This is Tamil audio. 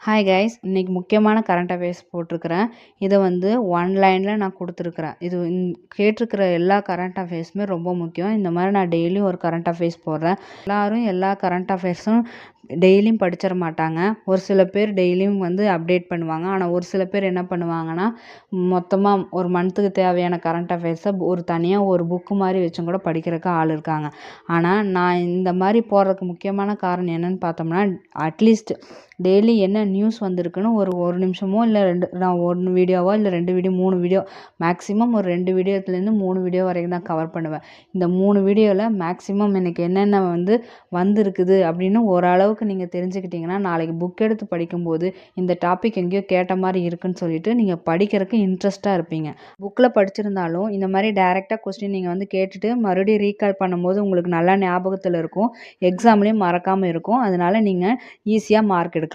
ஹாய் கைஸ், இன்னைக்கு முக்கியமான கரண்ட் அஃபேர்ஸ் போட்டிருக்கிறேன். இதை வந்து ஒன் லைனில் நான் கொடுத்துருக்குறேன். இது கேட்டிருக்கிற எல்லா கரண்ட் அஃபேர்ஸுமே ரொம்ப முக்கியம். இந்த மாதிரி நான் டெய்லியும் ஒரு கரண்ட் அஃபேர்ஸ் போடுறேன். எல்லாரும் எல்லா கரண்ட் அஃபேர்ஸும் டெய்லியும் படிச்சிட மாட்டாங்க. ஒரு சில பேர் டெய்லியும் வந்து அப்டேட் பண்ணுவாங்க. ஆனால் ஒரு சில பேர் என்ன பண்ணுவாங்கன்னா, மொத்தமாக ஒரு மந்த்துக்கு தேவையான கரண்ட் அஃபேர்ஸை ஒரு தனியாக ஒரு புக்கு மாதிரி வச்சும் கூட படிக்கிறதுக்கு ஆள் இருக்காங்க. ஆனால் நான் இந்த மாதிரி போடுறதுக்கு முக்கியமான காரணம் என்னன்னு பார்த்தோம்னா, அட்லீஸ்ட் டெய்லி என்ன நியூஸ் வந்திருக்குன்னு ஒரு நிமிஷமோ இல்லை நான் 1 வீடியோவோ இல்லை 2 வீடியோ 3 வீடியோ மேக்ஸிமம் ஒரு 2 வீடியோத்துலேருந்து 3 வீடியோ வரைக்கும் தான் கவர் பண்ணுவேன். இந்த 3 வீடியோவில் மேக்ஸிமம் எனக்கு என்னென்ன வந்திருக்குது அப்படின்னு ஓரளவுக்கு நீங்கள் தெரிஞ்சுக்கிட்டிங்கன்னா, நாளைக்கு புக் எடுத்து படிக்கும்போது இந்த டாபிக் எங்கேயோ கேட்ட மாதிரி இருக்குன்னு சொல்லிட்டு நீங்கள் படிக்கிறதுக்கு இன்ட்ரெஸ்ட்டாக இருப்பீங்க. புக்கில் படிச்சிருந்தாலும் இந்த மாதிரி டைரெக்டாக கொஸ்டின் நீங்கள் வந்து கேட்டுட்டு மறுபடியும் ரீகால் பண்ணும்போது உங்களுக்கு நல்லா ஞாபகத்தில் இருக்கும், எக்ஸாம்லேயும் மறக்காமல் இருக்கும். அதனால நீங்கள் ஈஸியாக மார்க் எடுக்கலாம்.